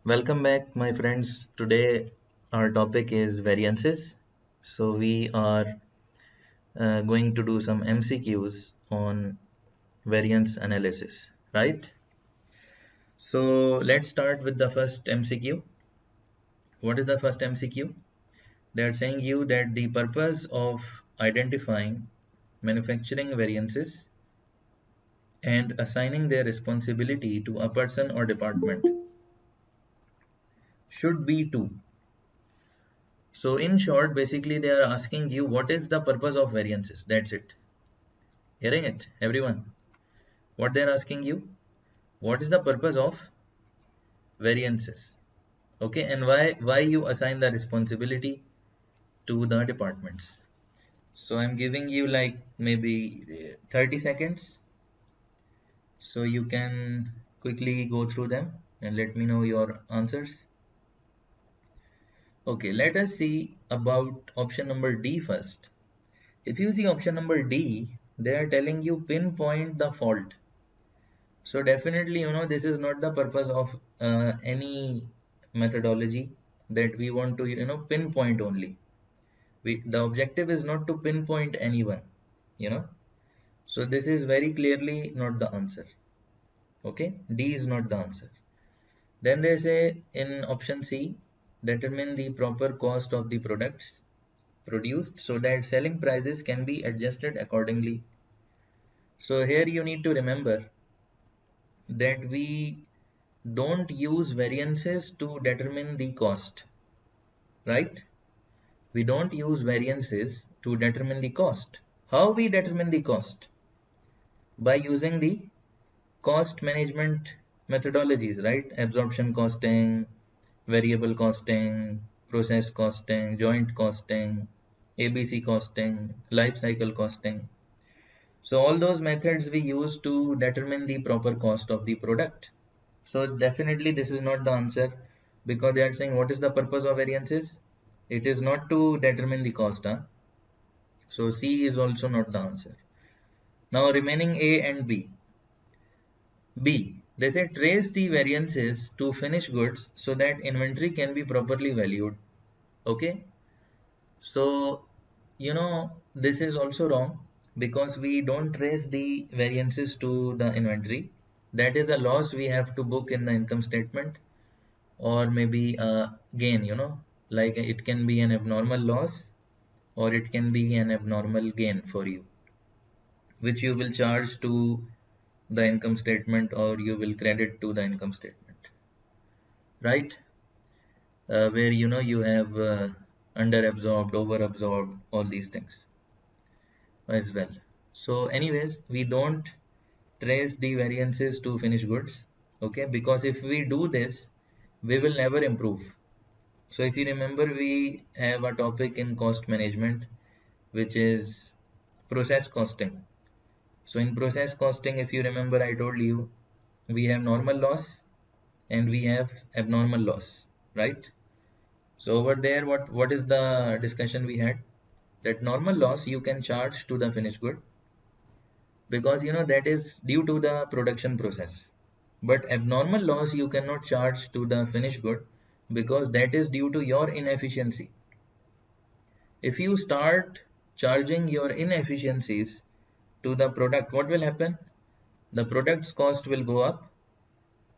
Welcome back, my friends. Today, our topic is variances. So, we are going to do some MCQs on variance analysis, right? So, let's start with the first MCQ. What is the first MCQ? They are saying you that the purpose of identifying manufacturing variances and assigning their responsibility to a person or department should be to. So in short, basically they are asking you what is the purpose of variances. That's it. Hearing it, everyone? What they're asking you? What is the purpose of variances? Okay, and why you assign the responsibility to the departments? So I'm giving you like maybe 30 seconds so you can quickly go through them and let me know your answers. Okay, let us see about option number D first. If you see option number D, they are telling you pinpoint the fault. So definitely, this is not the purpose of any methodology that we want to, pinpoint only. The objective is not to pinpoint anyone, you know. So this is very clearly not the answer. Okay, D is not the answer. Then they say in option C, determine the proper cost of the products produced so that selling prices can be adjusted accordingly. So here you need to remember that we don't use variances to determine the cost, right? We don't use variances to determine the cost. How we determine the cost? By using the cost management methodologies, right? Absorption costing, variable costing, process costing, joint costing, ABC costing, life cycle costing. So all those methods we use to determine the proper cost of the product. So definitely this is not the answer because they are saying what is the purpose of variances? It is not to determine the cost. Huh? So C is also not the answer. Now remaining A and B. B, they say trace the variances to finished goods so that inventory can be properly valued. Okay. So, this is also wrong because we don't trace the variances to the inventory. That is a loss we have to book in the income statement or maybe a gain, like it can be an abnormal loss or it can be an abnormal gain for you, which you will charge to the income statement or you will credit to the income statement, right? Where you have under absorbed, over absorbed, all these things as well. So, anyways, we don't trace the variances to finished goods, okay? Because if we do this, we will never improve. So if you remember, we have a topic in cost management, which is process costing. So in process costing, if you remember, I told you we have normal loss and we have abnormal loss, right? So over there, what is the discussion we had? That normal loss you can charge to the finished good because that is due to the production process. But abnormal loss you cannot charge to the finished good because that is due to your inefficiency. If you start charging your inefficiencies to the product, what will happen? The product's cost will go up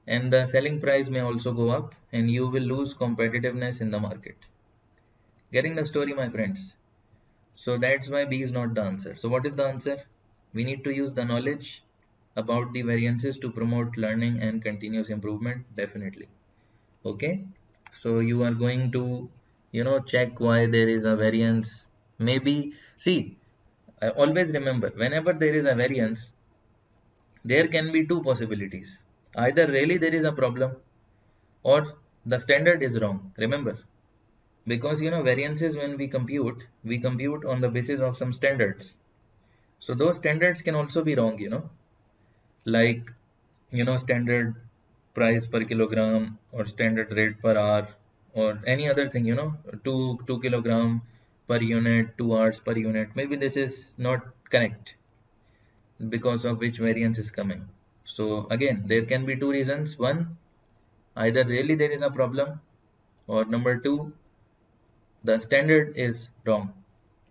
and the selling price may also go up and you will lose competitiveness in the market. Getting the story, my friends? So that's why B is not the answer. So what is the answer? We need to use the knowledge about the variances to promote learning and continuous improvement, definitely. Okay, so you are going to check why there is a variance. Maybe, see, I always remember whenever there is a variance, there can be two possibilities. Either really there is a problem or the standard is wrong. Remember, because variances when we compute on the basis of some standards. So those standards can also be wrong, like standard price per kilogram or standard rate per hour or any other thing, 2 kilogram per unit, 2 hours per unit. Maybe this is not correct because of which variance is coming. So again, there can be two reasons. One, Either really there is a problem, or number two, the standard is wrong.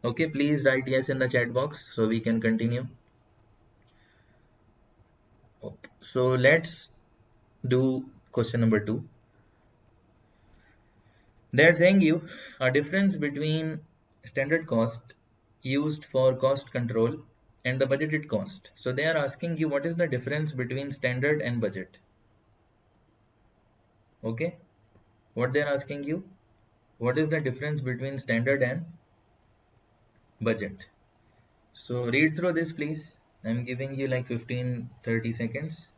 Okay, please write yes in the chat box so we can continue. Okay. So let's do question number two. They're saying you a difference between standard cost used for cost control and the budgeted cost. So they are asking you what is the difference between standard and budget. Okay, what they're asking you, what is the difference between standard and budget? So read through this please. I'm giving you like 15-30 seconds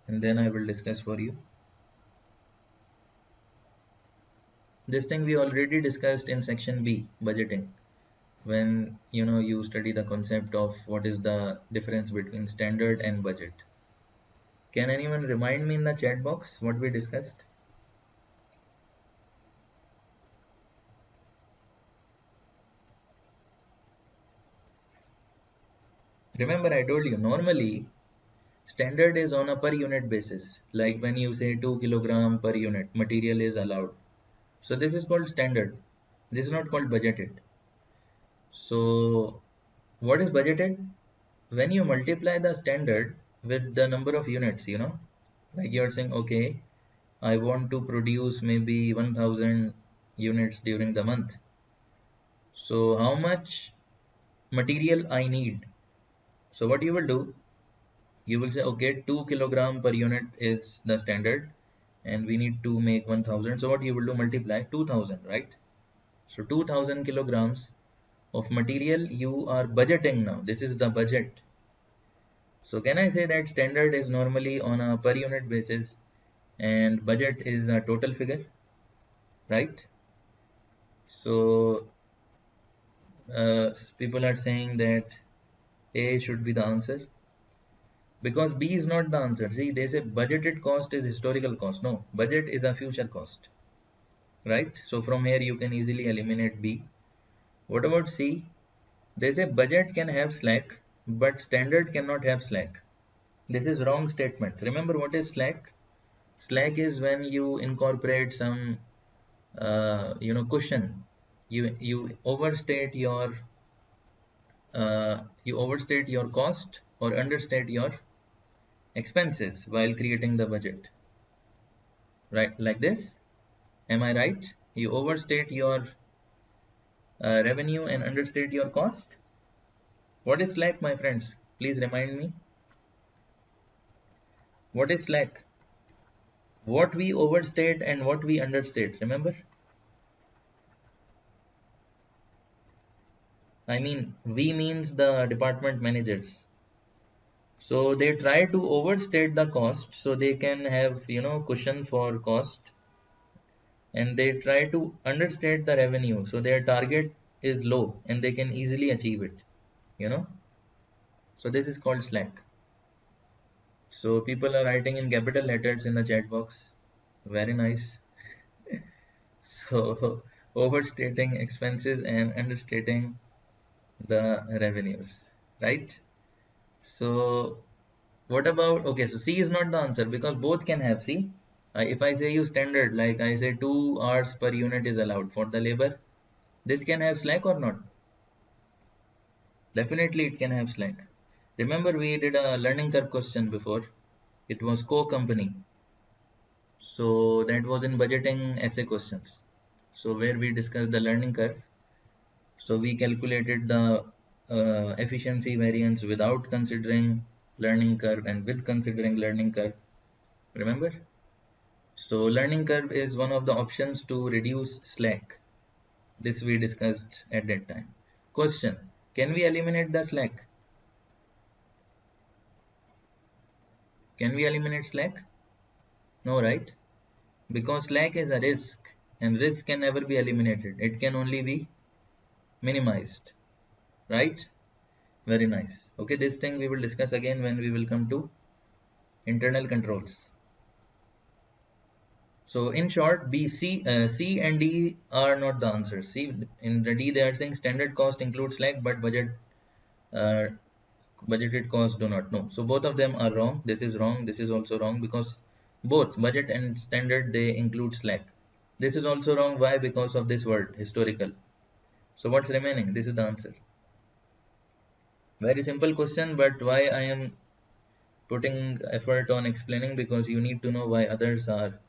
and then I will discuss for you. This thing we already discussed in section B, budgeting, when you study the concept of what is the difference between standard and budget. Can anyone remind me in the chat box what we discussed? Remember I told you normally standard is on a per unit basis, like when you say 2 kilogram per unit material is allowed. So this is called standard. This is not called budgeted. So what is budgeted? When you multiply the standard with the number of units, like you're saying, okay, I want to produce maybe 1000 units during the month. So how much material I need? So what you will do, you will say, okay, 2 kilogram per unit is the standard and we need to make 1000. So what you will do, multiply 2000, right? So 2000 kilograms of material you are budgeting now. This is the budget. So can I say that standard is normally on a per unit basis and budget is a total figure, right? So people are saying that A should be the answer because B is not the answer. See, they say budgeted cost is historical cost. No, budget is a future cost, right? So from here you can easily eliminate B. What about C? They say budget can have slack, but standard cannot have slack. This is wrong statement. Remember what is slack? Slack is when you incorporate some, cushion. You overstate your cost or understate your expenses while creating the budget, right? Like this. Am I right? You overstate your revenue and understate your cost. What is slack, my friends? Please remind me. What is slack? What we overstate and what we understate. Remember? I mean, we means the department managers. So they try to overstate the cost so they can have, cushion for cost, and they try to understate the revenue so their target is low and they can easily achieve it, you know. So this is called slack. So people are writing in capital letters in the chat box. Very nice. So overstating expenses and understating the revenues, right? So what about, okay, so C is not the answer because both can have. C. If I say you standard, like I say 2 hours per unit is allowed for the labor, this can have slack or not? Definitely it can have slack. Remember we did a learning curve question before. It was co-company. So that was in budgeting essay questions. So where we discussed the learning curve. So we calculated the efficiency variance without considering learning curve and with considering learning curve. Remember? So learning curve is one of the options to reduce slack. This we discussed at that time. Question: can we eliminate the slack? Can we eliminate slack? No, right? Because slack is a risk and risk can never be eliminated. It can only be minimized, right? Very nice. Okay, this thing we will discuss again when we will come to internal controls. So in short, C and D are not the answers. See, in the D they are saying standard cost includes slack, but uh, budgeted costs do not. No. So both of them are wrong. This is wrong. This is also wrong because Both budget and standard, they include slack. This is also wrong. Why? Because of this word historical. So what's remaining? This is the answer. Very simple question, but why I am putting effort on explaining, because you need to know why others are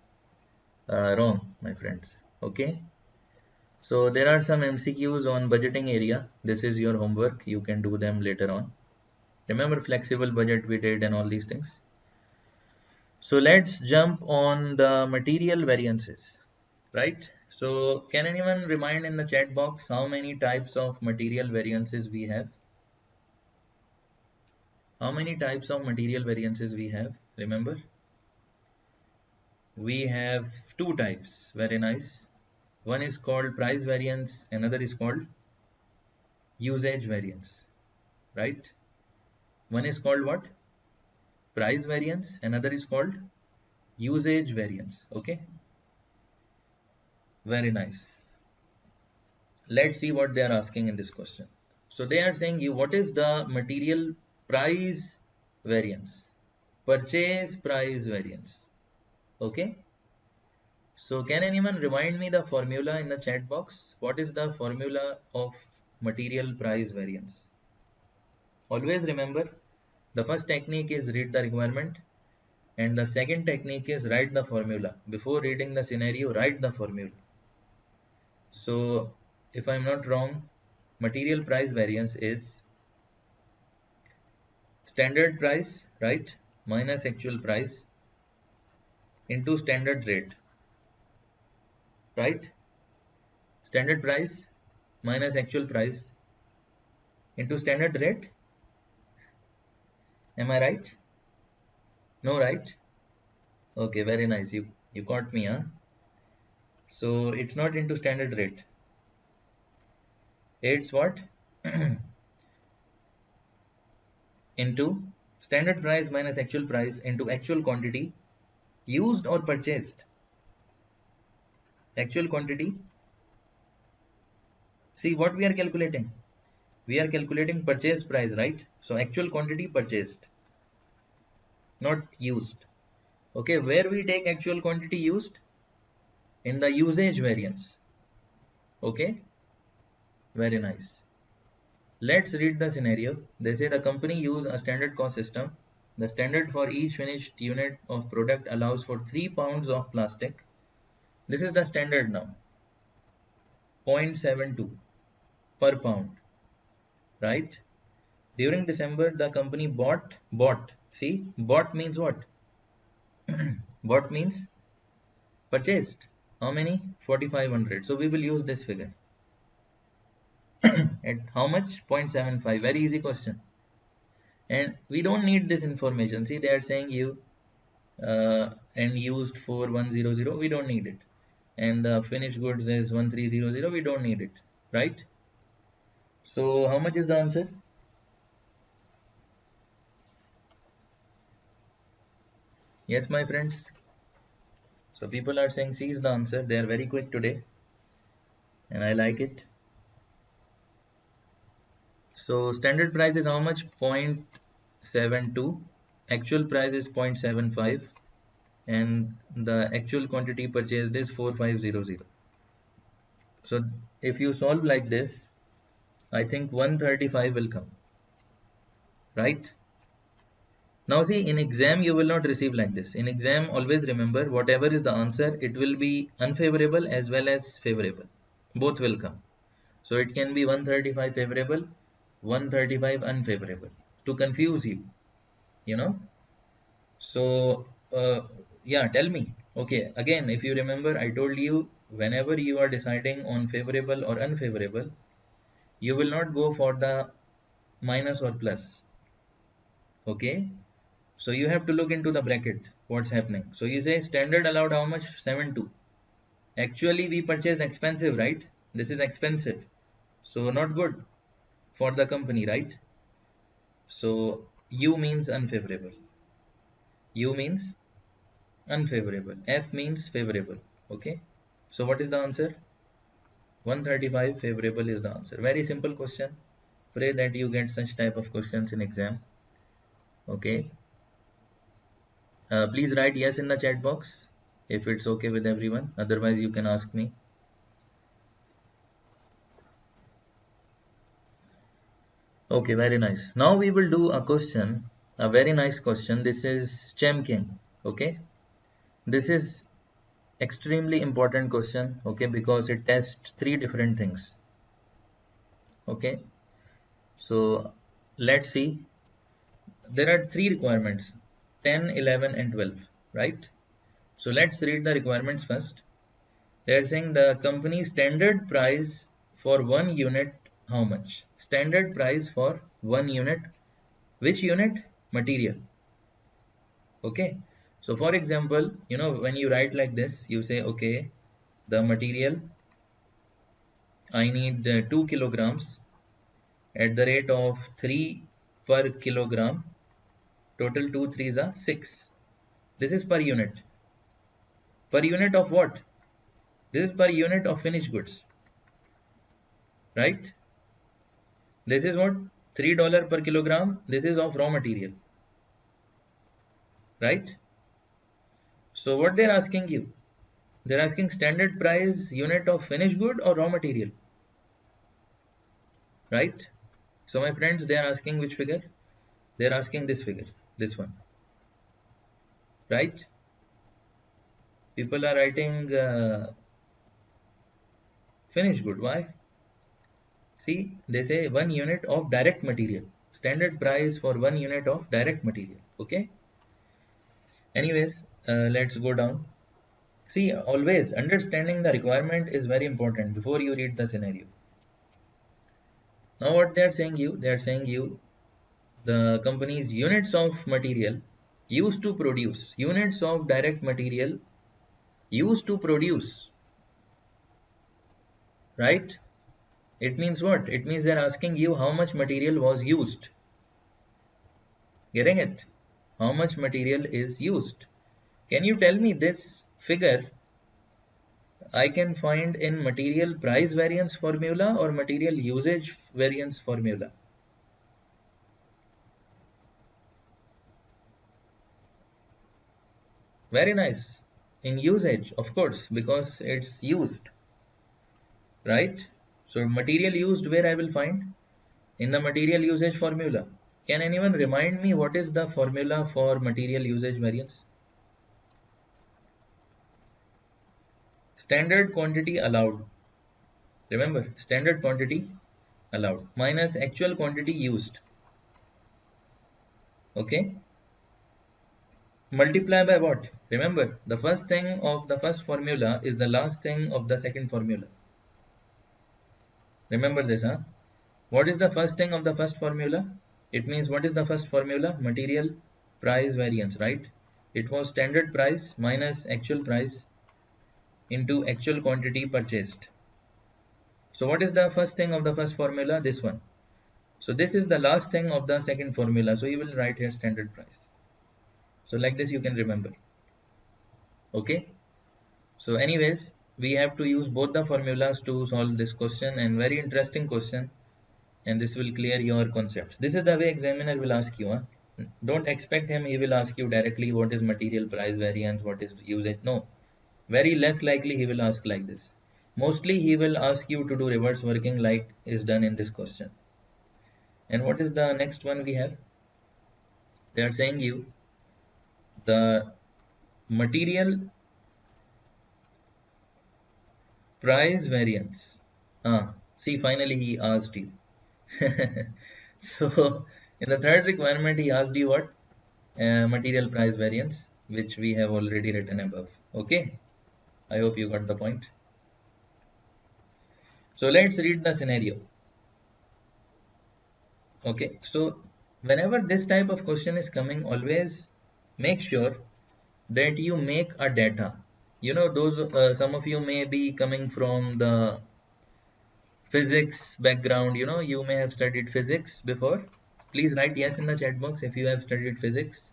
wrong, my friends. Okay. So there are some MCQs on budgeting area. This is your homework. You can do them later on. Remember flexible budget we did and all these things. So let's jump on the material variances, right? So can anyone remind in the chat box how many types of material variances we have? How many types of material variances we have? Remember? We have two types. Very nice. One is called price variance, another is called usage variance, right? One is called what? Price variance, another is called usage variance. Okay, very nice. Let's see what they are asking in this question. So they are saying you, what is the material price variance? Purchase price variance. Okay, so can anyone remind me the formula in the chat box? What is the formula of material price variance? Always remember, the first technique is read the requirement, and the second technique is write the formula. Before reading the scenario, write the formula. So if I'm not wrong, material price variance is standard price, right, minus actual price into standard rate, right? Standard price minus actual price into standard rate. Am I right? No, right? Okay, very nice. You caught me, huh? So it's not into standard rate. It's what? Into standard price minus actual price into actual quantity used or purchased. Actual quantity. See what we are calculating. We are calculating purchase price, right? So actual quantity purchased, not used. Okay, where we take actual quantity used? In the usage variance. Okay, very nice. Let's read the scenario. They say the company use a standard cost system. The standard for each finished unit of product allows for 3 pounds of plastic. This is the standard now. 0.72 per pound, right? During December, the company bought. See, bought means what? Bought means purchased. How many? 4,500. So we will use this figure. At how much? 0.75. Very easy question. And we don't need this information. See, they are saying you and used for 100. We don't need it. And finished goods is 1300. We don't need it, right? So how much is the answer? Yes, my friends. So people are saying C is the answer. They are very quick today, and I like it. So standard price is how much? 0.72. Actual price is 0.75, and the actual quantity purchased is 4500. So if you solve like this, I think 135 will come, right? Now see, in exam you will not receive like this. In exam, always remember, whatever is the answer, it will be unfavorable as well as favorable. Both will come. So it can be 135 favorable, 135 unfavorable, to confuse you, you know. So yeah, tell me. Okay, again, if you remember, I told you whenever you are deciding on favorable or unfavorable, you will not go for the minus or plus. Okay, so you have to look into the bracket, what's happening. So you say standard allowed how much? 7.2. Actually, we purchased expensive, right? This is expensive. So not good for the company, right? So U means unfavorable. U means unfavorable. F means favorable. Okay. So what is the answer? 135 favorable is the answer. Very simple question. Pray that you get such type of questions in exam. Okay. Please write yes in the chat box if it's okay with everyone. Otherwise, you can ask me. Okay, very nice. Now we will do a question, a very nice question. This is Chemking. Okay, this is extremely important question. Okay, because it tests three different things. Okay, so let's see. There are three requirements: 10, 11, and 12. Right. So let's read the requirements first. They are saying the company standard price for 1 unit, how much? Standard price for 1 unit. Which unit? Material. Okay. So for example, when you write like this, you say, okay, the material, I need 2 kilograms at the rate of 3 per kilogram. Total 2 threes are 6. This is per unit. Per unit of what? This is per unit of finished goods. Right? This is what? $3 per kilogram. This is of raw material. Right? So what they're asking you? They're asking standard price unit of finished good or raw material. Right? So my friends, they are asking which figure? They are asking this figure, this one. Right? People are writing finished good. Why? See, they say 1 unit of direct material. Standard price for 1 unit of direct material. Okay? Anyways, let's go down. See, always understanding the requirement is very important before you read the scenario. Now what they are saying you, the company's units of material used to produce, units of direct material used to produce, right? It means what? It means they're asking you how much material was used. Getting it? How much material is used? Can you tell me this figure I can find in material price variance formula or material usage variance formula? Very nice. In usage, of course, because it's used, right? So material used where I will find? In the material usage formula. Can anyone remind me what is the formula for material usage variance? Standard quantity allowed. Remember, standard quantity allowed minus actual quantity used. Okay. Multiply by what? Remember, the first thing of the first formula is the last thing of the second formula. Remember this, huh? What is the first thing of the first formula? It means what is the first formula? Material price variance, right? It was standard price minus actual price into actual quantity purchased. So what is the first thing of the first formula? This one. So this is the last thing of the second formula. So you will write here standard price. So like this you can remember. Okay. So anyways, we have to use both the formulas to solve this question, and very interesting question, and this will clear your concepts. This is the way examiner will ask you. Huh? Don't expect him, he will ask you directly what is material price variance, what is usage. No, very less likely he will ask like this. Mostly he will ask you to do reverse working like is done in this question. And what is the next one we have? They are saying you the material price variance. See, finally he asked you. So in the third requirement, he asked you what? Material price variance, which we have already written above. Okay, I hope you got the point. So let's read the scenario. Okay, so whenever this type of question is coming, always make sure that you make a data. Those some of you may be coming from the physics background. You may have studied physics before. Please write yes in the chat box if you have studied physics.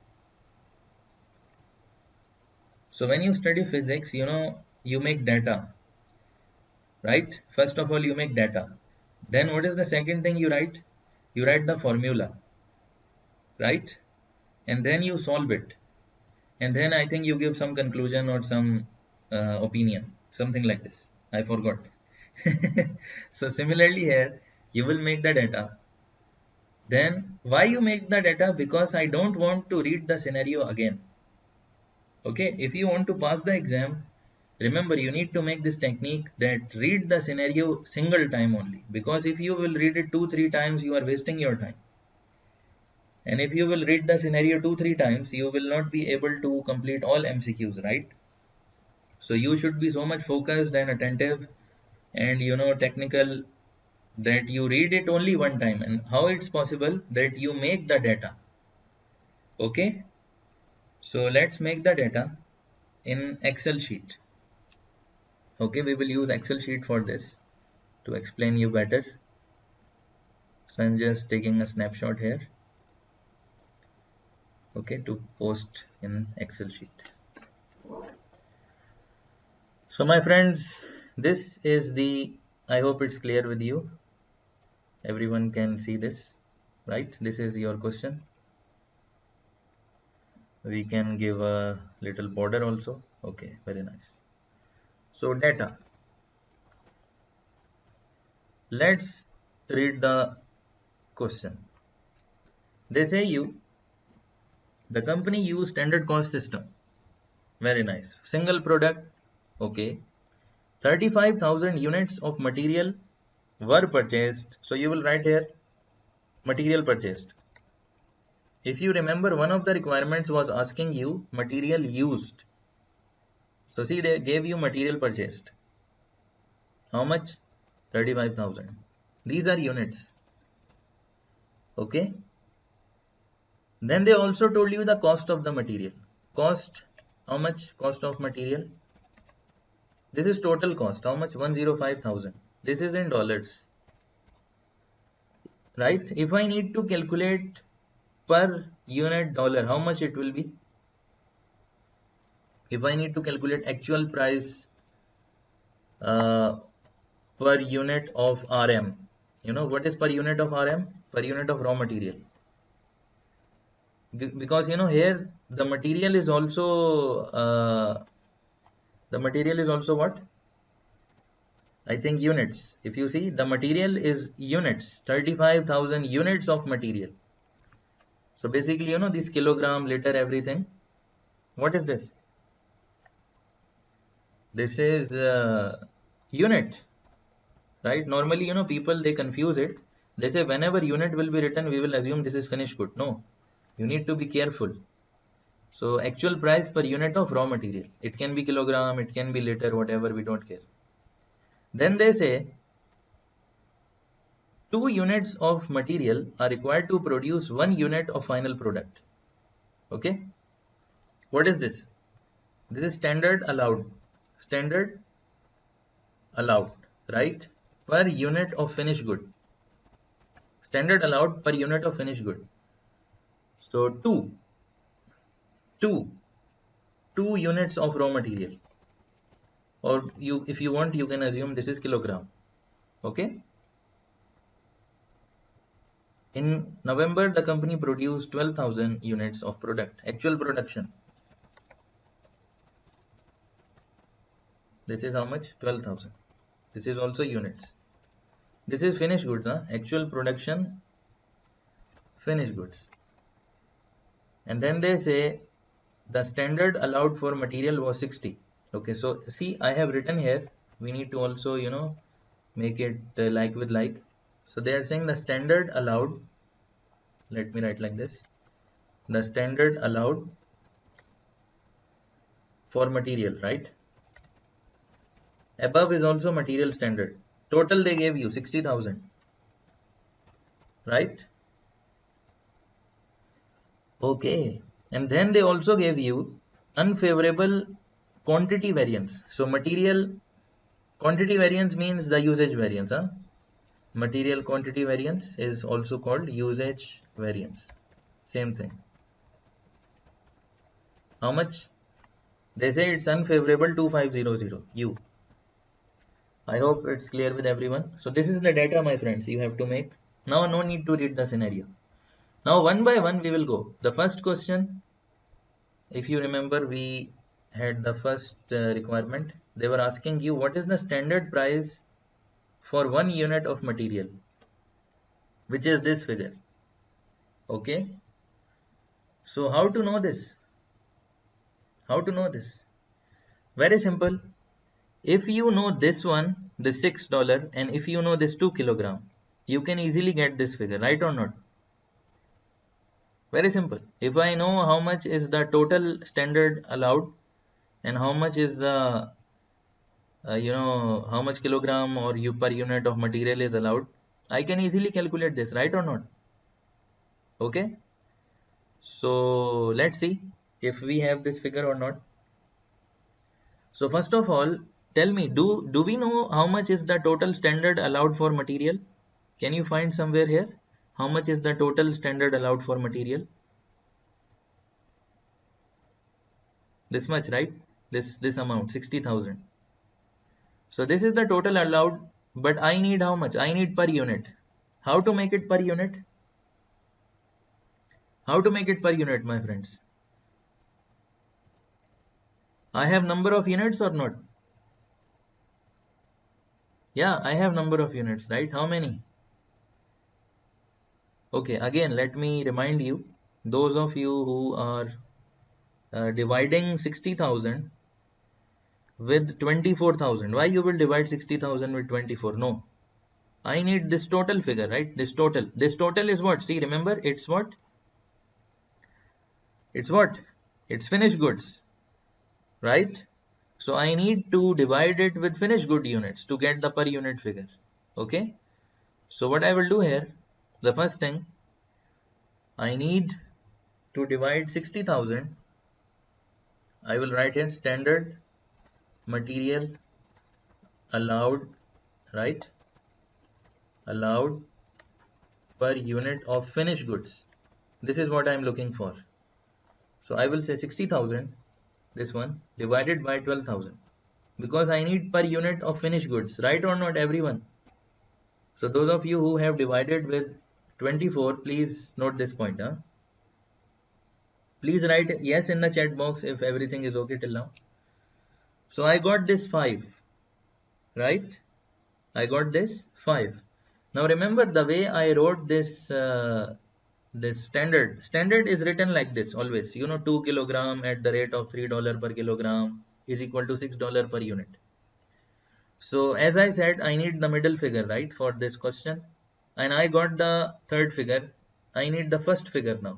So when you study physics, you make data, right? First of all, you make data. Then what is the second thing you write? You write the formula, right? And then you solve it. and then I think you give some conclusion or some opinion, something like this. I forgot. So similarly here, you will make the data. Then why you make the data? Because I don't want to read the scenario again. Okay, if you want to pass the exam, remember you need to make this technique that read the scenario single time only. Because if you will read it 2-3 times, you are wasting your time. And if you will read the scenario 2-3 times, you will not be able to complete all MCQs, right? So you should be so much focused and attentive and technical that you read it only one time. And how it's possible that you make the data. Okay, so let's make the data in Excel sheet. Okay, we will use Excel sheet for this to explain you better. So I'm just taking a snapshot here. Okay, to post in Excel sheet. So my friends, this is the, I hope it's clear with you. Everyone can see this, right? This is your question. We can give a little border also. Okay, very nice. So data. Let's read the question. They say the company use standard cost system. Very nice. Single product. Okay. 35,000 units of material were purchased. So you will write here material purchased. If you remember, one of the requirements was asking you material used. So see, they gave you material purchased. How much? 35,000. These are units. Okay. Then they also told you the cost of the material. Cost, how much? Cost of material. This is total cost. How much? 105,000. This is in dollars. Right? If I need to calculate per unit dollar, how much it will be? If I need to calculate actual price per unit of RM, what is per unit of RM? Per unit of raw material. Because here the material is also what? I think units. If you see, the material is units, 35,000 units of material. So basically, this kilogram, liter, everything. What is this? This is unit, right? Normally, people, they confuse it. They say whenever unit will be written, we will assume this is finished good. No, you need to be careful. So actual price per unit of raw material. It can be kilogram, it can be liter, whatever, we don't care. Then they say 2 units of material are required to produce 1 unit of final product. Okay. What is this? This is standard allowed. Standard allowed, right? Per unit of finished good. Standard allowed per unit of finished good. So 2 units of raw material. Or if you want, you can assume this is kilogram. Okay. In November, the company produced 12,000 units of product. Actual production. This is how much? 12,000. This is also units. This is finished goods. Actual production, finished goods. And then they say the standard allowed for material was 60. Okay, so see, I have written here. We need to also, make it like with like. So they are saying the standard allowed. Let me write like this. The standard allowed for material, right? Above is also material standard. Total they gave you 60,000. Right? Okay. And then they also gave you unfavorable quantity variance. So material quantity variance means the usage variance. Material quantity variance is also called usage variance. Same thing. How much? They say it's unfavorable 2500 U. I hope it's clear with everyone. So this is the data, my friends, you have to make. Now no need to read the scenario. Now one by one we will go. The first question, If you remember, we had the first requirement. They were asking you what is the standard price for 1 unit of material, which is this figure. Okay. So how to know this? How to know this? Very simple. If you know this one, the $6, and if you know this 2 kilogram, you can easily get this figure, right or not? Very simple. If I know how much is the total standard allowed and how much is the how much kilogram or you per unit of material is allowed, I can easily calculate this, right or not? Okay. So let's see if we have this figure or not. So first of all, tell me, do we know how much is the total standard allowed for material? Can you find somewhere here? How much is the total standard allowed for material? This much, right? This amount, 60,000. So this is the total allowed, but I need how much? I need per unit. How to make it per unit? How to make it per unit, my friends? I have number of units or not? Yeah, I have number of units, right? How many? Okay, again, let me remind you, those of you who are dividing 60,000 with 24,000. Why you will divide 60,000 with 24? No, I need this total figure, right? This total. This total is what? See, remember, it's what? It's what? It's finished goods, right? So I need to divide it with finished good units to get the per unit figure. Okay. So what I will do here, the first thing, I need to divide 60,000. I will write here standard material allowed, right? Allowed per unit of finished goods. This is what I am looking for. So I will say 60,000, this one, divided by 12,000. Because I need per unit of finished goods, right or not, everyone? So those of you who have divided with 24, please note this point. Please write yes in the chat box if everything is okay till now. So I got this 5, right? I got this 5. Now remember the way I wrote this this standard is written like this always. 2 kilogram at the rate of $3 per kilogram is equal to $6 per unit. So as I said, I need the middle figure, right, for this question. And I got the third figure. I need the first figure now.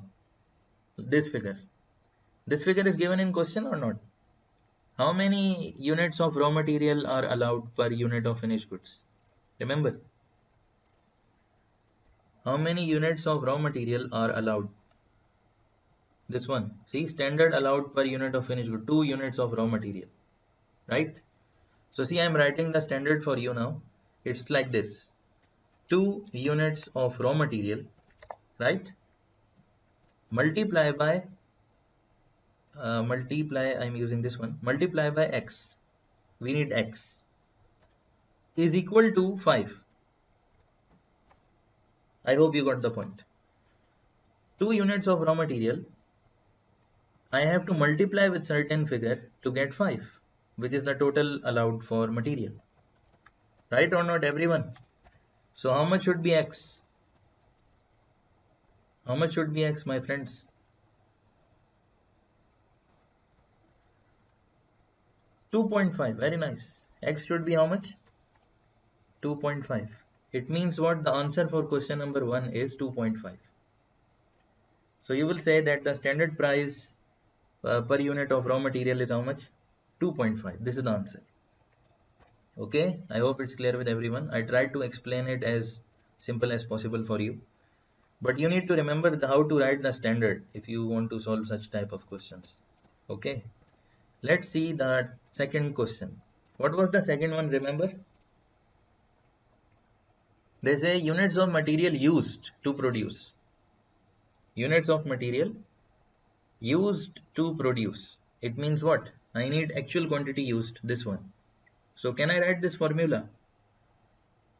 This figure. This figure is given in question or not? How many units of raw material are allowed per unit of finished goods? Remember, how many units of raw material are allowed? This one. See, standard allowed per unit of finished good. 2 units of raw material. Right? So see, I am writing the standard for you now. It's like this. 2 units of raw material. Right? Multiply by I'm using this one, multiply by x, we need x, is equal to 5. I hope you got the point. 2 units of raw material, I have to multiply with certain figure to get 5, which is the total allowed for material, right or not, everyone? So how much should be x? How much should be x, my friends? 2.5. Very nice. X should be how much? 2.5. It means what? The answer for question number 1 is 2.5. So you will say that the standard price per unit of raw material is how much? 2.5. This is the answer. Okay, I hope it's clear with everyone. I tried to explain it as simple as possible for you. But you need to remember how to write the standard if you want to solve such type of questions. Okay, let's see the second question. What was the second one, remember? They say units of material used to produce. Units of material used to produce. It means what? I need actual quantity used, this one. So can I write this formula?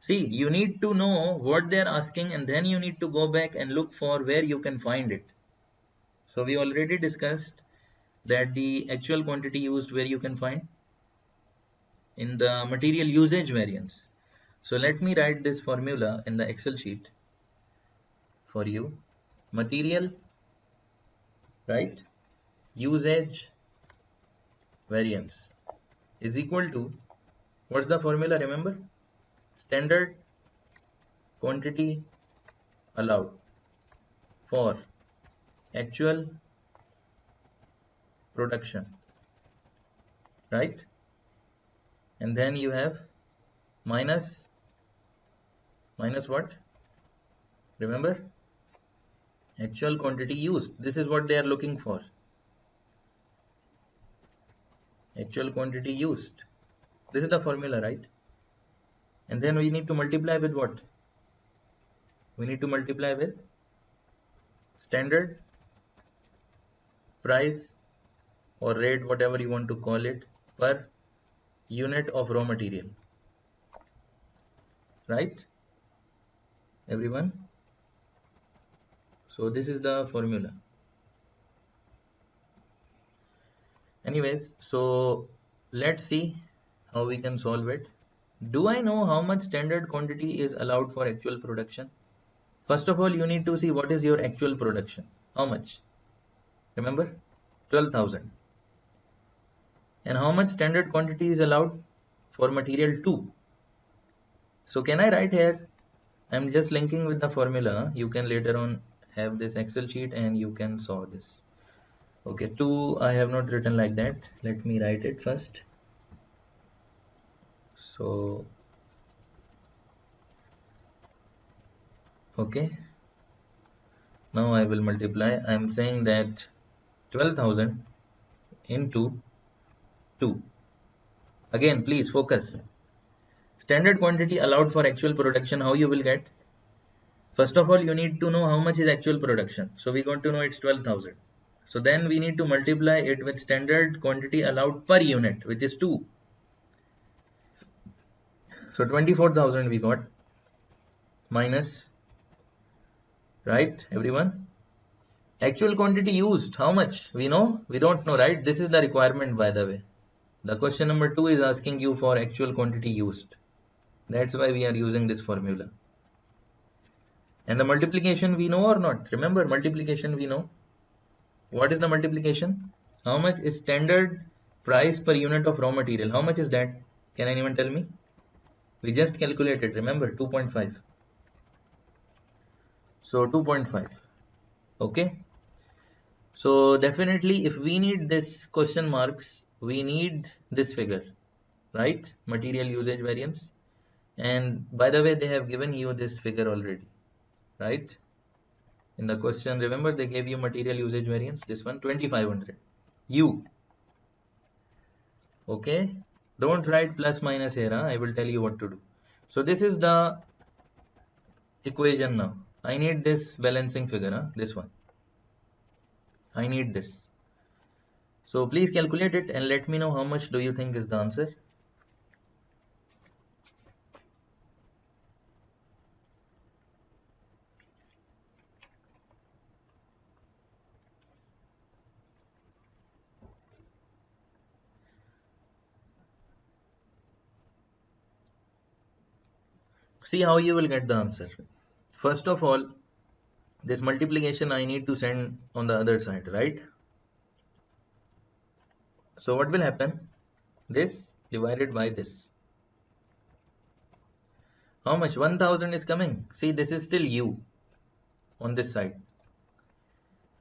See, you need to know what they're asking and then you need to go back and look for where you can find it. So we already discussed that the actual quantity used, where you can find in the material usage variance. So let me write this formula in the Excel sheet for you. Material, right, usage variance is equal to, what's the formula, remember? Standard quantity allowed for actual production, right? And then you have minus what? Remember, actual quantity used. This is what they are looking for. Actual quantity used. This is the formula, right? And then we need to multiply with what? We need to multiply with standard price or rate, whatever you want to call it, per unit of raw material, right, everyone? So this is the formula. Anyways, so let's see how we can solve it. Do I know how much standard quantity is allowed for actual production? First of all, you need to see what is your actual production. How much? Remember, 12,000. And how much standard quantity is allowed for material 2? So can I write here? I'm just linking with the formula. You can later on have this Excel sheet and you can solve this. Okay, 2 I have not written like that. Let me write it first. So, okay. Now I will multiply. I'm saying that 12,000 into 2. Again, please focus. Standard quantity allowed for actual production, how you will get? First of all, you need to know how much is actual production. So we got to know it's 12,000. So then we need to multiply it with standard quantity allowed per unit, which is 2. So 24,000 we got, minus, right, everyone? Actual quantity used, how much? We know? We don't know, right? This is the requirement, by the way. The question number 2 is asking you for actual quantity used. That's why we are using this formula. And the multiplication we know or not? Remember, multiplication we know. What is the multiplication? How much is standard price per unit of raw material? How much is that? Can anyone tell me? We just calculated, remember, 2.5. So 2.5. Okay. So definitely if we need this question marks, we need this figure, right? Material usage variance. And by the way, they have given you this figure already, right? In the question, remember, they gave you material usage variance, this one, 2500 U. Okay, don't write plus minus here, I will tell you what to do. So this is the equation now. I need this balancing figure, this one. I need this. So please calculate it and let me know how much do you think is the answer. See how you will get the answer. First of all, this multiplication I need to send on the other side, right? So what will happen? This divided by this. How much? 1000 is coming. See, this is still U on this side.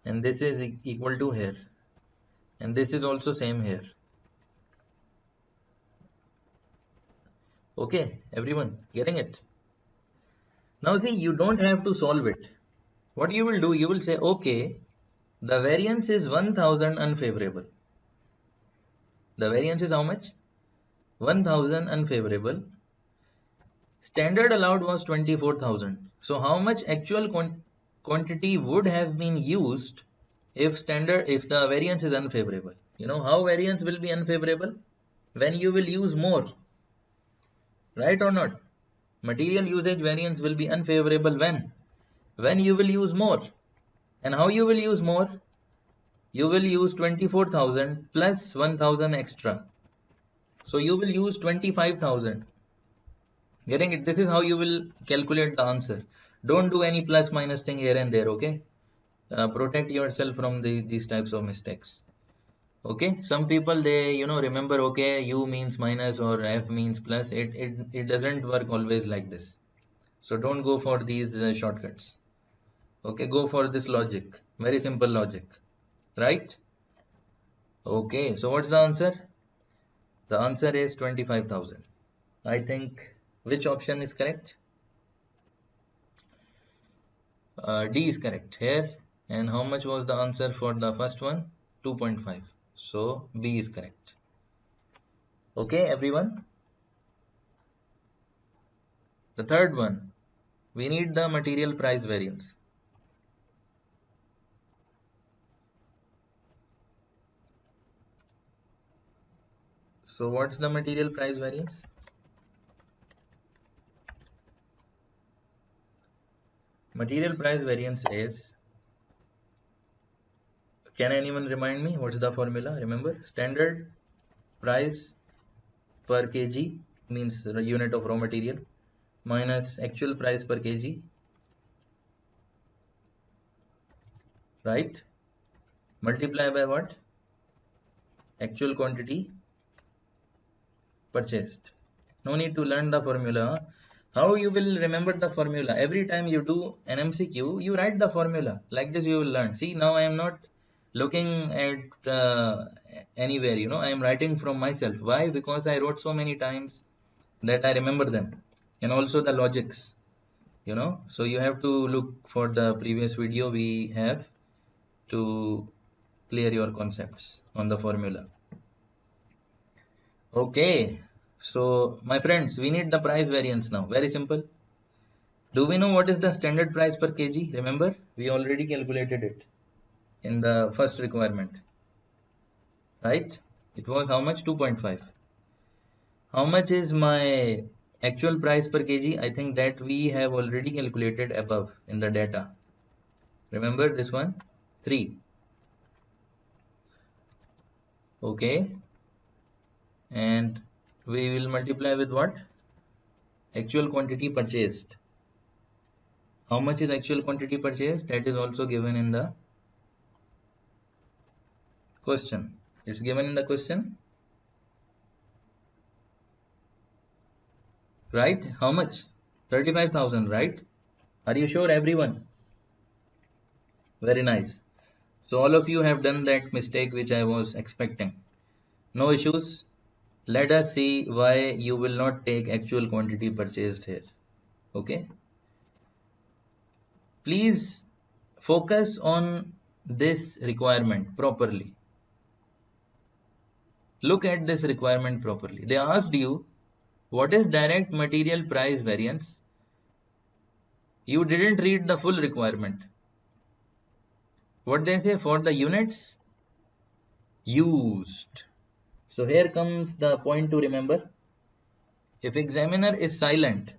And this is equal to here. And this is also same here. Okay, everyone, getting it? Now see, you don't have to solve it. What you will do, you will say, okay, the variance is 1000 unfavorable. The variance is how much? 1000 unfavorable. Standard allowed was 24,000. So how much actual quantity would have been used if the variance is unfavorable? You know how variance will be unfavorable? When you will use more. Right or not? Material usage variance will be unfavorable when? When you will use more. And how you will use more? you will use 24,000 plus 1,000 extra. So you will use 25,000. Getting it? This is how you will calculate the answer. Don't do any plus minus thing here and there, okay? Protect yourself from these types of mistakes. Okay, some people they remember, okay, u means minus or f means plus. It doesn't work always like this. So don't go for these shortcuts. Okay, go for this logic. Very simple logic, right? Okay, so what's the answer? The answer is 25,000. I think which option is correct? D is correct here. And how much was the answer for the first one? 2.5. So B is correct. Okay, everyone. The third one, we need the material price variance. So what's the material price variance? Material price variance is, can anyone remind me what's the formula? Remember, standard price per kg means the unit of raw material minus actual price per kg, right? Multiply by what? Actual quantity purchased. No need to learn the formula. How you will remember the formula? Every time you do an MCQ, you write the formula. Like this you will learn. See, now I am not looking at anywhere, I am writing from myself. Why? Because I wrote so many times that I remember them. And also the logics, So you have to look for the previous video we have to clear your concepts on the formula. Okay, so my friends, we need the price variance now. Very simple. Do we know what is the standard price per kg? Remember, we already calculated it in the first requirement, right? It was how much? 2.5. How much is my actual price per kg? I think that we have already calculated above in the data. Remember this one? 3. Okay. And we will multiply with what? Actual quantity purchased. How much is actual quantity purchased? That is also given in the question. It's given in the question. Right? How much? 35,000, right? Are you sure, everyone? Very nice. So all of you have done that mistake which I was expecting. No issues. Let us see why you will not take actual quantity purchased here. Okay. Please focus on this requirement properly. Look at this requirement properly. They asked you, what is direct material price variance? You didn't read the full requirement. What they say for the units used. So here comes the point to remember. If examiner is silent,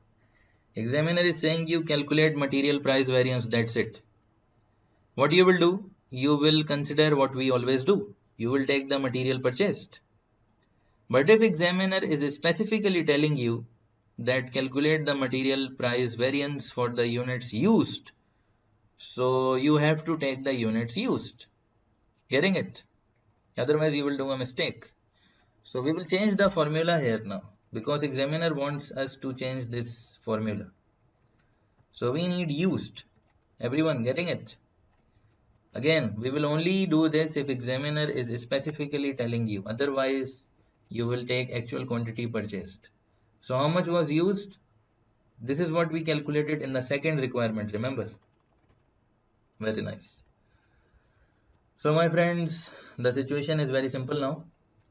examiner is saying you calculate material price variance, that's it. What you will do? You will consider what we always do. You will take the material purchased. But if examiner is specifically telling you that calculate the material price variance for the units used, so you have to take the units used. Getting it? Otherwise you will do a mistake. So we will change the formula here now because examiner wants us to change this formula. So we need used. Everyone getting it? Again, we will only do this if examiner is specifically telling you. Otherwise, you will take actual quantity purchased. So how much was used? This is what we calculated in the second requirement, remember? Very nice. So my friends, the situation is very simple now.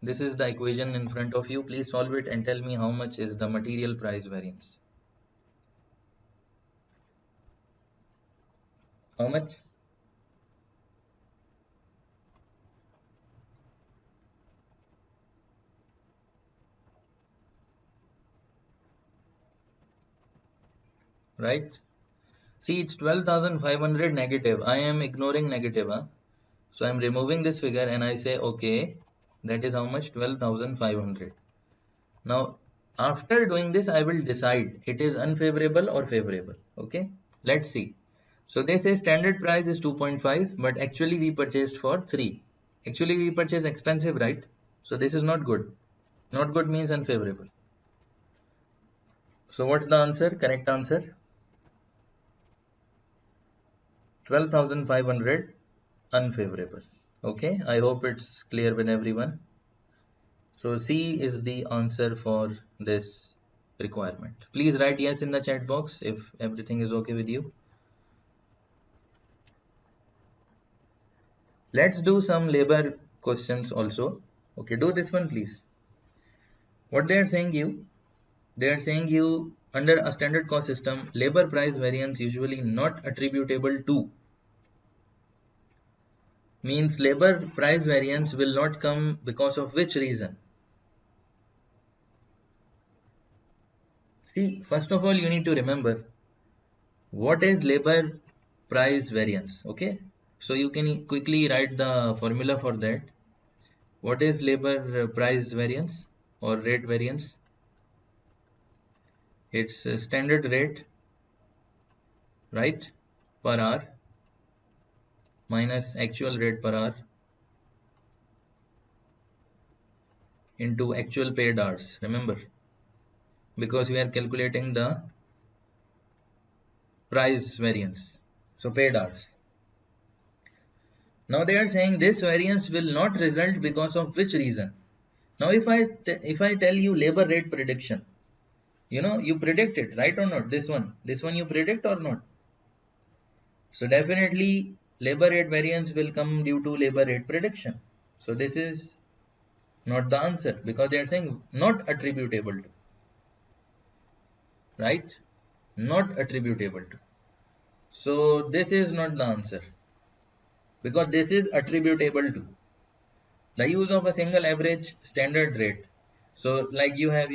This is the equation in front of you. Please solve it and tell me how much is the material price variance. How much? Right? See, it's 12,500 negative. I am ignoring negative. Huh? So I'm removing this figure and I say, okay, that is how much? 12,500. Now, after doing this, I will decide it is unfavorable or favorable. Okay, let's see. So they say standard price is 2.5, but actually we purchased for 3. Actually we purchased expensive, right? So this is not good. Not good means unfavorable. So what's the answer? Correct answer? 12,500 unfavorable. Okay, I hope it's clear with everyone. So C is the answer for this requirement. Please write yes in the chat box if everything is okay with you. Let's do some labor questions also. Okay, do this one please. What they are saying you under a standard cost system, labor price variance usually not attributable to, means labor price variance will not come because of which reason? See, first of all, you need to remember what is labor price variance. Okay, so you can quickly write the formula for that. What is labor price variance or rate variance? It's a standard rate, right, per hour minus actual rate per hour into actual paid hours. Remember, because we are calculating the price variance. So paid hours. Now they are saying this variance will not result because of which reason? Now if I tell you labor rate prediction, you predict it, right or not? This one you predict or not? So definitely labor rate variance will come due to labor rate prediction. So this is not the answer because they are saying not attributable to, right? Not attributable to. So this is not the answer because this is attributable to the use of a single average standard rate. So like you have,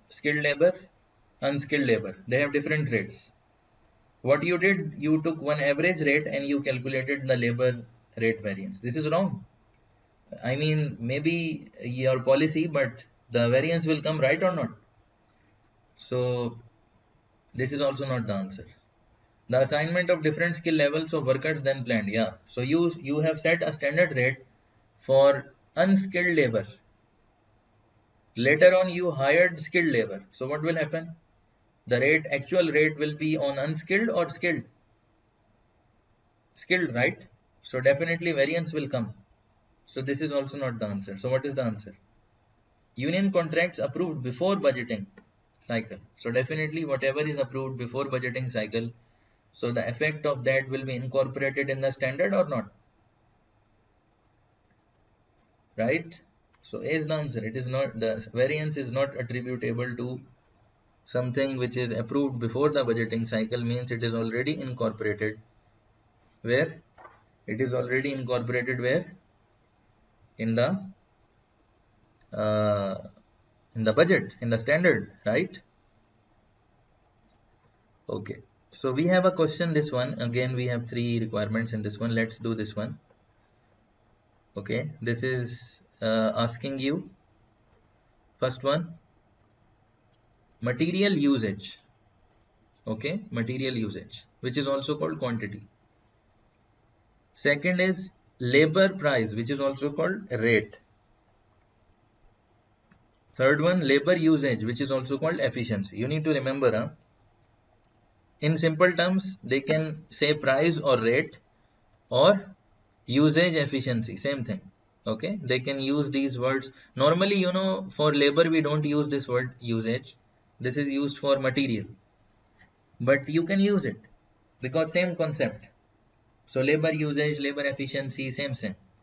skilled labor, unskilled labor. They have different rates. What you did, you took one average rate and you calculated the labor rate variance. This is wrong. I mean, maybe your policy, but the variance will come, right or not? So this is also not the answer. The assignment of different skill levels of workers than planned. Yeah. So you have set a standard rate for unskilled labor. Later on, you hired skilled labor. So what will happen? The actual rate will be on unskilled or skilled? Skilled, right? So definitely variance will come. So this is also not the answer. So what is the answer? Union contracts approved before budgeting cycle. So definitely whatever is approved before budgeting cycle, so the effect of that will be incorporated in the standard or not? Right? So A is the answer. It is not, the variance is not attributable to something which is approved before the budgeting cycle, means it is already incorporated. Where? It is already incorporated where? In the uh, in the budget, in the standard, right? Okay. So we have a question, this one. Again, we have 3 requirements in this one. Let's do this one. Okay. This is asking you, first one, material usage. Okay. Material usage, which is also called quantity. Second is labor price, which is also called rate. Third one, labor usage, which is also called efficiency. You need to remember, in simple terms, they can say price or rate or usage efficiency, same thing. Okay, they can use these words. Normally, for labor, we don't use this word usage. This is used for material, but you can use it because same concept. So labor usage, labor efficiency, same.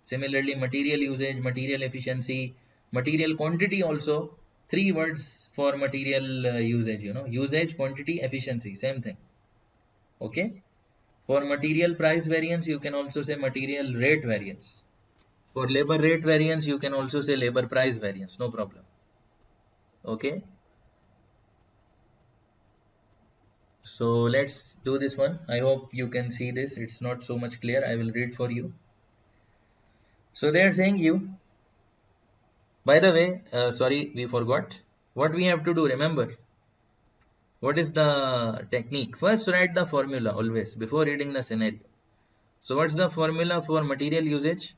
Similarly, material usage, material efficiency, material quantity also. 3 words for material usage, usage, quantity, efficiency, same thing. Okay. For material price variance, you can also say material rate variance. For labor rate variance, you can also say labor price variance, no problem. Okay. So let's do this one. I hope you can see this. It's not so much clear. I will read for you. So they are saying you, by the way, sorry, we forgot what we have to do. Remember, what is the technique? First, write the formula always before reading the scenario. So, what's the formula for material usage?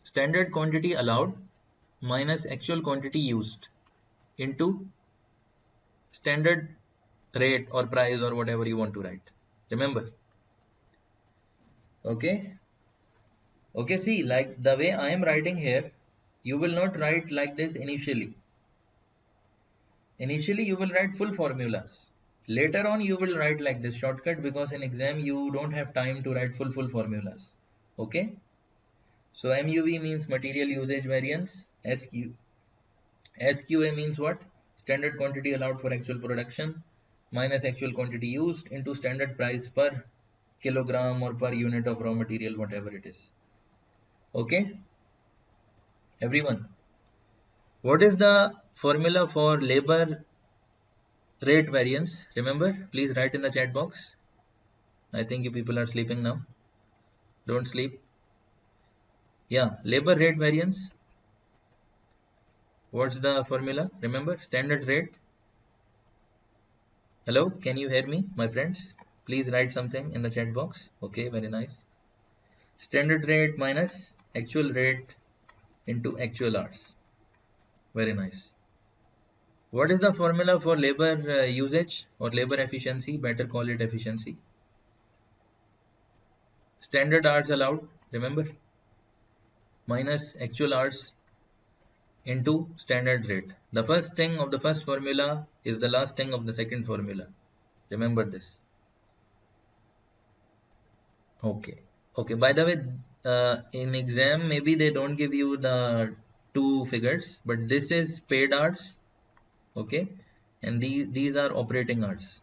Standard quantity allowed minus actual quantity used into standard rate or price or whatever you want to write. Remember? Okay. Okay, see, like the way I am writing here, you will not write like this initially. Initially, you will write full formulas. Later on, you will write like this shortcut because in exam, you don't have time to write full formulas. Okay. So MUV means material usage variance. SQA means what? Standard quantity allowed for actual production minus actual quantity used into standard price per kilogram or per unit of raw material, whatever it is. Okay, everyone. What is the formula for labor rate variance? Remember, please write in the chat box. I think you people are sleeping now. Don't sleep. Yeah, labor rate variance. What's the formula? Remember, standard rate. Hello, can you hear me, my friends? Please write something in the chat box. Okay, very nice. Standard rate minus actual rate into actual hours. Very nice. What is the formula for labor usage or labor efficiency? Better call it efficiency. Standard hours allowed, remember, minus actual hours into standard rate. The first thing of the first formula is the last thing of the second formula. Remember this. Okay. Okay. By the way, in exam, maybe they don't give you the two figures, but this is paid hours. Okay. And these are operating hours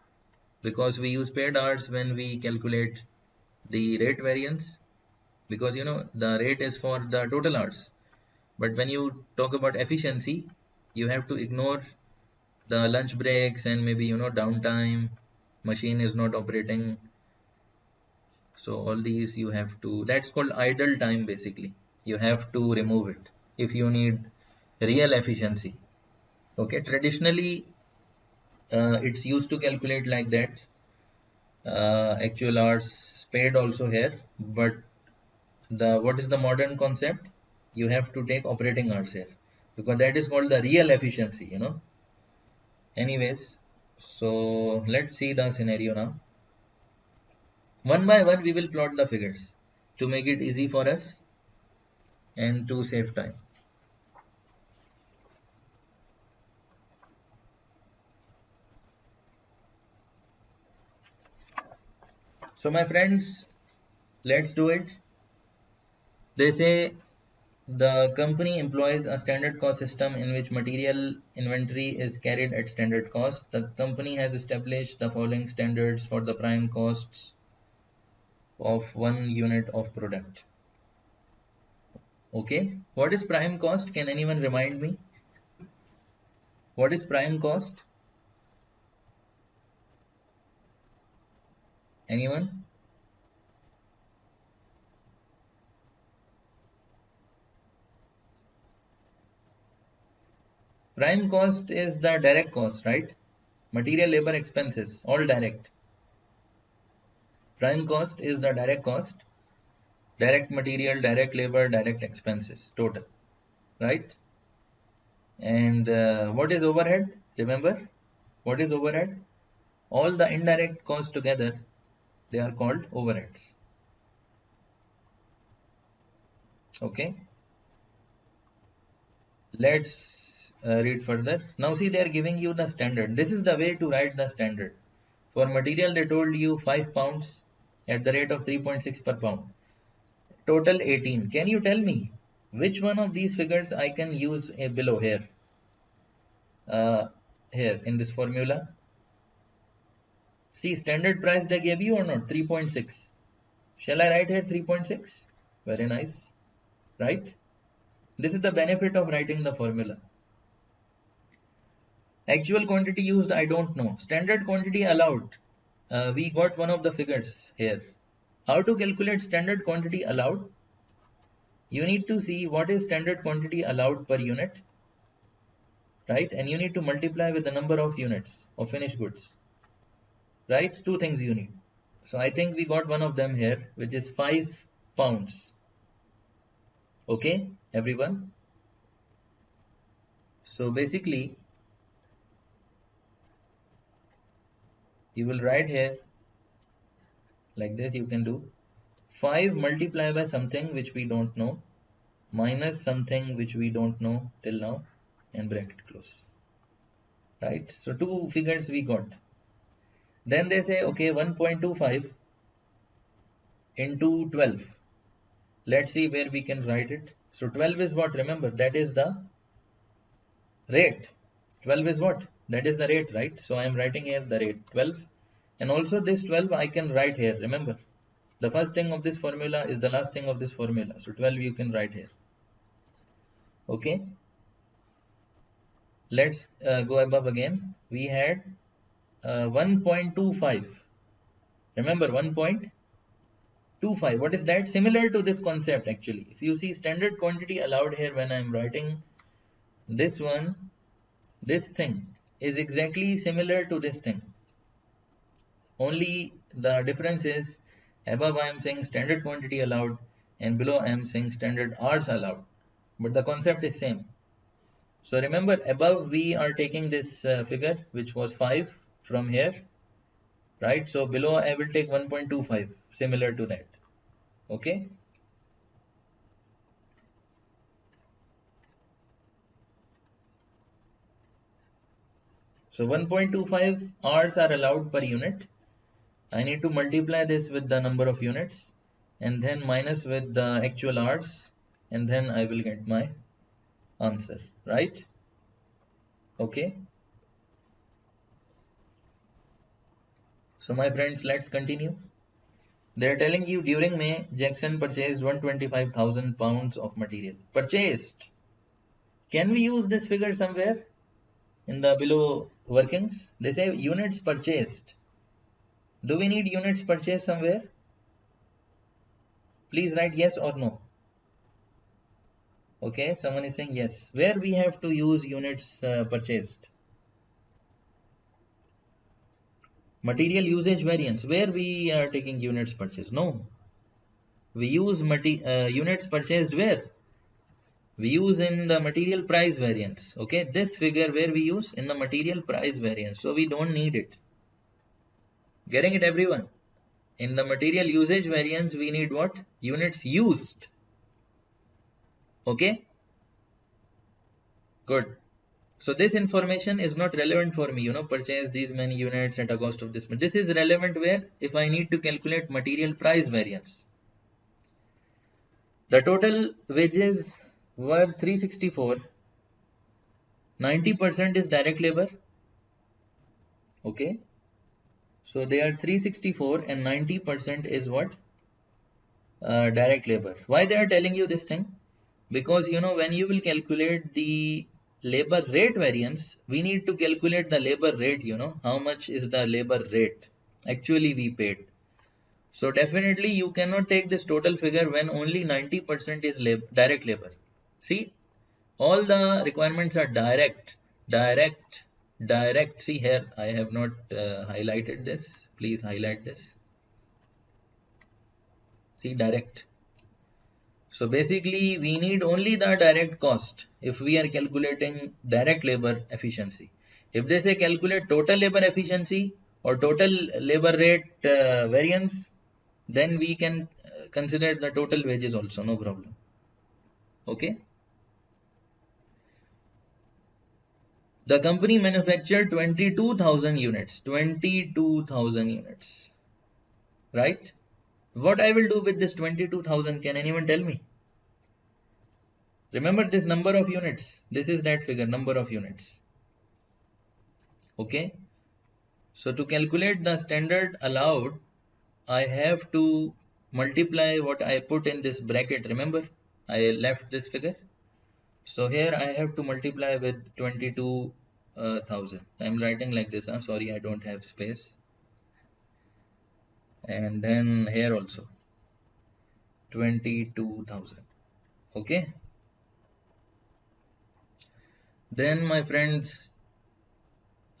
because we use paid hours when we calculate the rate variance because you know the rate is for the total hours. But when you talk about efficiency, you have to ignore the lunch breaks and maybe you know downtime, machine is not operating. So all these you have to, that's called idle time basically. You have to remove it if you need real efficiency. Okay, traditionally it's used to calculate like that. Actual hours paid also here, but the what is the modern concept? You have to take operating hours here because that is called the real efficiency, you know. Anyways, so let's see the scenario now. One by one, we will plot the figures to make it easy for us and to save time. So my friends, let's do it. They say the company employs a standard cost system in which material inventory is carried at standard cost. The company has established the following standards for the prime costs of one unit of product. Okay, what is prime cost? Can anyone remind me? What is prime cost? Anyone? Prime cost is the direct cost, right? Material, labor, expenses, all direct. Prime cost is the direct cost, direct material, direct labor, direct expenses, total, right? And what is overhead? Remember, what is overhead? All the indirect costs together, they are called overheads. Okay, let's read further. Now see, they are giving you the standard. This is the way to write the standard. For material, they told you 5 pounds at the rate of 3.6 per pound. Total 18. Can you tell me which one of these figures I can use below here? Here in this formula. See, standard price they gave you or not? 3.6. Shall I write here 3.6? Very nice, right? This is the benefit of writing the formula. Actual quantity used, I don't know. Standard quantity allowed. We got one of the figures here. How to calculate standard quantity allowed? You need to see what is standard quantity allowed per unit, right? And you need to multiply with the number of units of finished goods, right? Two things you need. So I think we got one of them here, which is 5 pounds. Okay, everyone. So basically, you will write here like this. You can do 5 multiplied by something which we don't know minus something which we don't know till now and bracket close, right? So two figures we got. Then they say, okay, 1.25 into 12. Let's see where we can write it. So 12 is what? Remember, that is the rate. 12 is what? That is the rate, right? So I am writing here the rate 12. And also this 12 I can write here. Remember, the first thing of this formula is the last thing of this formula. So 12 you can write here. Okay. Let's go above again. We had 1.25. Remember 1.25. What is that? Similar to this concept actually. If you see standard quantity allowed here when I am writing this one, this thing is exactly similar to this thing. Only the difference is above I am saying standard quantity allowed and below I am saying standard hours allowed. But the concept is same. So remember above we are taking this figure which was 5 from here, right? So below I will take 1.25 similar to that. Okay. So 1.25 hours are allowed per unit. I need to multiply this with the number of units and then minus with the actual hours and then I will get my answer, right? Okay. So my friends, let's continue. They're telling you during May, Jackson purchased 125,000 pounds of material. Purchased. Can we use this figure somewhere in the below workings? They say units purchased. Do we need units purchased somewhere? Please write yes or no. Okay, someone is saying yes. Where we have to use units purchased? Material usage variance. Where we are taking units purchased? No. We use units purchased where? We use in the material price variance. Okay, this figure where we use in the material price variance. So we don't need it. Getting it, everyone? In the material usage variance, we need what? Units used. Okay. Good. So this information is not relevant for me, purchase these many units at a cost of this. This is relevant where if I need to calculate material price variance. The total wages were 364. 90% is direct labor. Okay. So they are 364 and 90% is what? Direct labor. Why they are telling you this thing? Because when you will calculate the labor rate variance, we need to calculate the labor rate, how much is the labor rate actually we paid. So definitely you cannot take this total figure when only 90% is direct labor. See, all the requirements are direct, direct, direct. See here, I have not highlighted this. Please highlight this. See, direct. So basically we need only the direct cost if we are calculating direct labor efficiency. If they say calculate total labor efficiency or total labor rate variance, then we can consider the total wages also, no problem. Okay. The company manufactured 22,000 units. 22,000 units. Right? What I will do with this 22,000, can anyone tell me? Remember this number of units. This is that figure, number of units. Okay. So to calculate the standard allowed, I have to multiply what I put in this bracket. Remember, I left this figure. So here I have to multiply with 22,000. I'm writing like this. Sorry, I don't have space. and then here also 22,000. Okay, then my friends,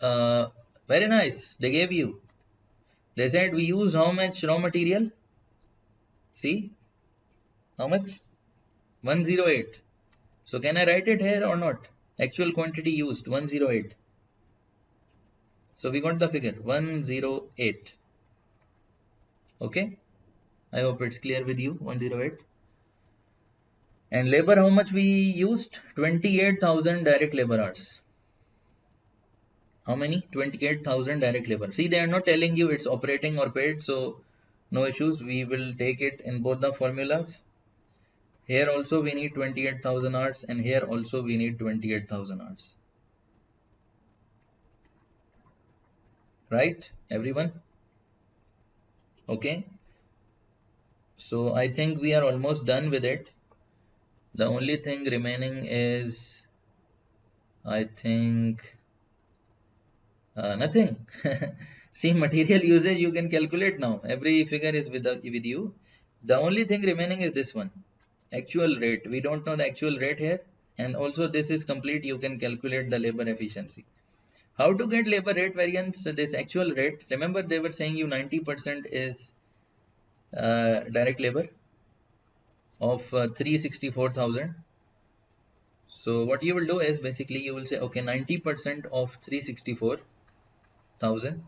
uh, very nice, they gave you, they said we use how much raw material? See, how much? 108. So can I write it here or not? Actual quantity used 108. So we got the figure 108. Okay, I hope it's clear with you. 108. And labor, how much we used? 28,000 direct labor hours. How many? 28,000 direct labor. See, they are not telling you it's operating or paid, so no issues. We will take it in both the formulas. Here also we need 28,000 hours, and here also we need 28,000 hours. Right, everyone? Okay. So I think we are almost done with it. The only thing remaining is, I think, nothing. See, material usage you can calculate now. Every figure is with you. The only thing remaining is this one, actual rate. We don't know the actual rate here. And also this is complete. You can calculate the labor efficiency. How to get labor rate variance? This actual rate. Remember they were saying you 90% is direct labor of 364,000. So what you will do is basically you will say, okay, 90% of 364,000.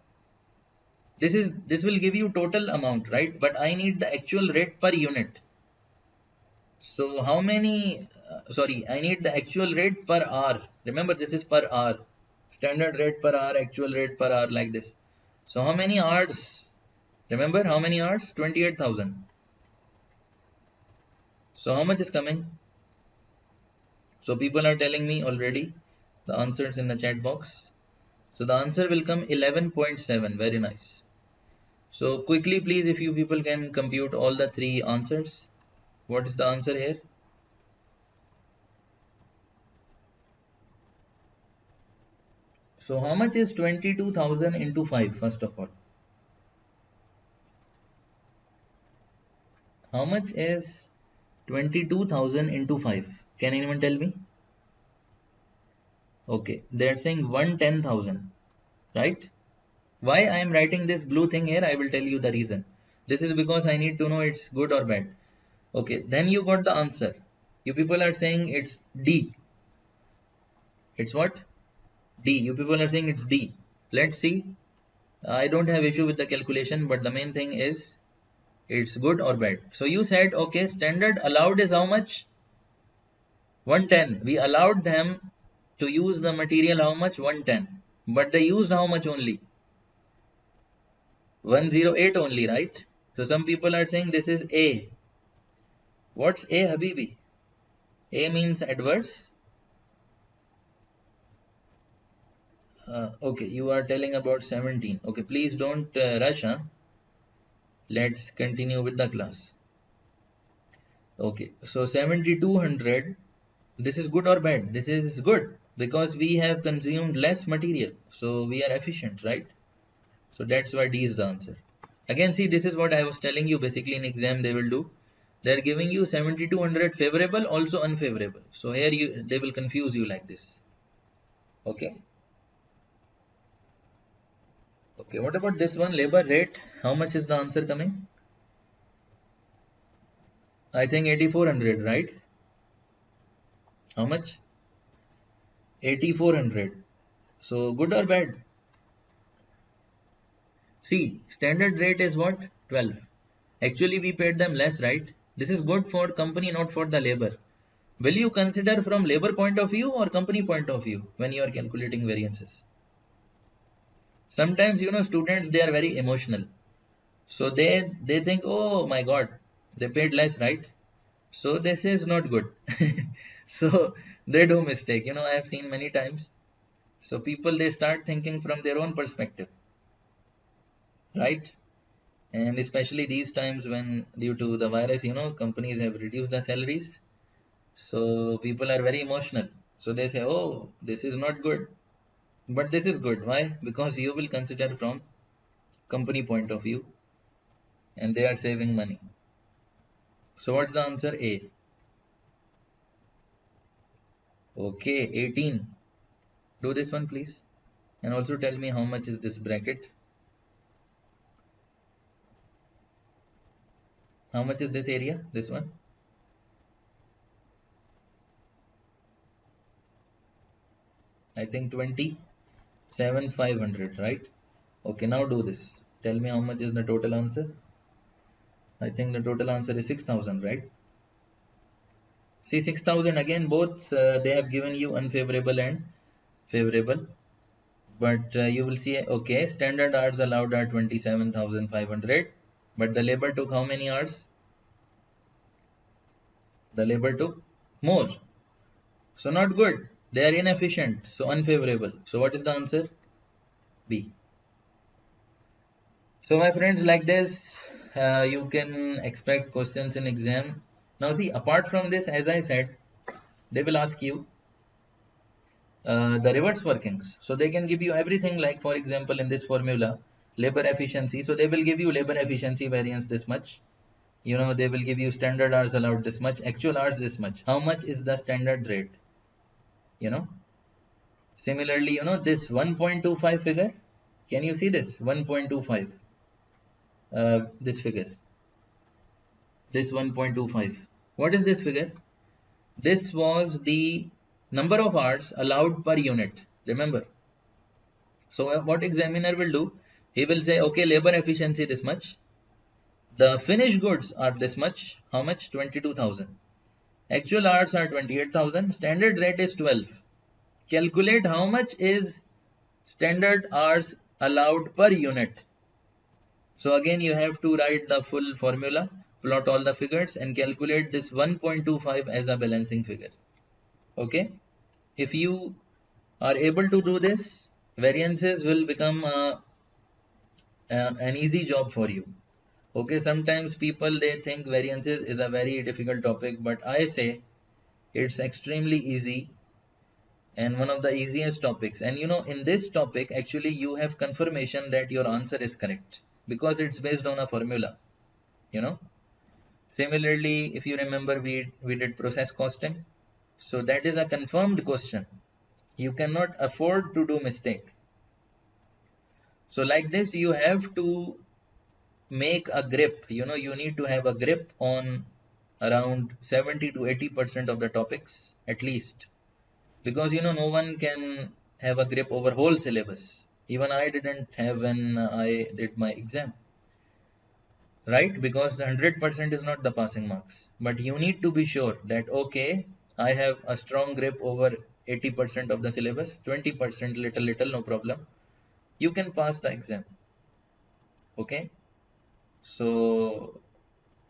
This will give you total amount, right? But I need the actual rate per unit. So how many, sorry, I need the actual rate per hour. Remember this is per hour. Standard rate per hour, actual rate per hour, like this. So how many hours? Remember how many hours? 28,000. So how much is coming? So people are telling me already the answers in the chat box. So the answer will come 11.7. Very nice. So quickly, please, if you people can compute all the three answers. What is the answer here? So how much is 22,000 into 5, first of all? How much is 22,000 into 5? Can anyone tell me? Okay, they're saying 110,000, right? Why I am writing this blue thing here, I will tell you the reason. This is because I need to know it's good or bad. Okay, then you got the answer. You people are saying it's D. It's what? D. You people are saying it's D. Let's see. I don't have issue with the calculation, but the main thing is it's good or bad. So you said, okay, standard allowed is how much? 110. We allowed them to use the material how much? 110. But they used how much only? 108 only, right? So some people are saying this is A. What's A, Habibi? A means adverse. Okay, you are telling about 17. Okay, please don't rush, huh? Let's continue with the class. Okay, so 7,200. This is good or bad? This is good because we have consumed less material. So we are efficient, right? So that's why D is the answer. Again, see, this is what I was telling you. Basically, in exam, they will do. They're giving you 7,200 favorable, also unfavorable. So here they will confuse you like this. Okay. Okay, what about this one, labor rate? How much is the answer coming? I think 8,400, right? How much? 8,400. So good or bad? See, standard rate is what? 12. Actually, we paid them less, right? This is good for company, not for the labor. Will you consider from labor point of view or company point of view when you are calculating variances? Sometimes, students, they are very emotional. So they think, oh my God, they paid less, right? So this is not good. So they do mistake. I have seen many times. So people, they start thinking from their own perspective, right? And especially these times when due to the virus, companies have reduced the salaries. So people are very emotional. So they say, oh, this is not good. But this is good. Why? Because you will consider from company point of view. and they are saving money. So what's the answer? A. Okay, 18. Do this one, please. And also tell me how much is this bracket. How much is this area? This one? I think 27,500, right? Okay, now do this. Tell me how much is the total answer. I think the total answer is 6,000, right? See, 6,000 again, both they have given you unfavorable and favorable. But you will see, okay, standard hours allowed are 27,500. But the labor took how many hours? The labor took more. So not good. They are inefficient. So unfavorable. So what is the answer? B. So my friends, like this, you can expect questions in exam. Now see, apart from this, as I said, they will ask you the reverse workings. So they can give you everything, like for example, in this formula, labor efficiency. So they will give you labor efficiency variance this much. You know, they will give you standard hours allowed this much, actual hours this much. How much is the standard rate? You know, similarly, you know, this 1.25 figure. Can you see this 1.25? This figure, this 1.25. What is this figure? This was the number of hours allowed per unit. Remember. So what examiner will do? He will say, okay, labor efficiency this much. The finished goods are this much. How much? 22,000. Actual hours are 28,000. Standard rate is 12. Calculate how much is standard hours allowed per unit. So again, you have to write the full formula, plot all the figures, and calculate this 1.25 as a balancing figure. Okay. If you are able to do this, variances will become an easy job for you. Okay, sometimes people they think variances is a very difficult topic, but I say it's extremely easy and one of the easiest topics. And you know, in this topic, actually, you have confirmation that your answer is correct because it's based on a formula. You know, similarly, if you remember, we did process costing, so that is a confirmed question. You cannot afford to do mistake. So like this, you have to make a grip. You know, you need to have a grip on around 70 to 80% of the topics at least, because you know no one can have a grip over whole syllabus. Even I didn't have when I did my exam, right? Because 100% is not the passing marks, but you need to be sure that okay, I have a strong grip over 80% of the syllabus, 20% little no problem, you can pass the exam. Okay, so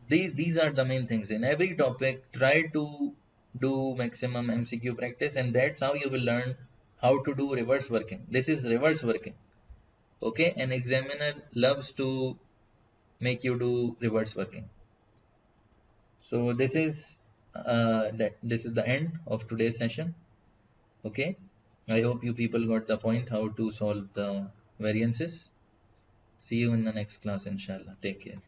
these are the main things. In every topic, try to do maximum MCQ practice, and that's how you will learn how to do reverse working. This is reverse working. Okay, an examiner loves to make you do reverse working. So this is the end of today's session. Okay, I hope you people got the point how to solve the variances. See you in the next class, inshallah. Take care.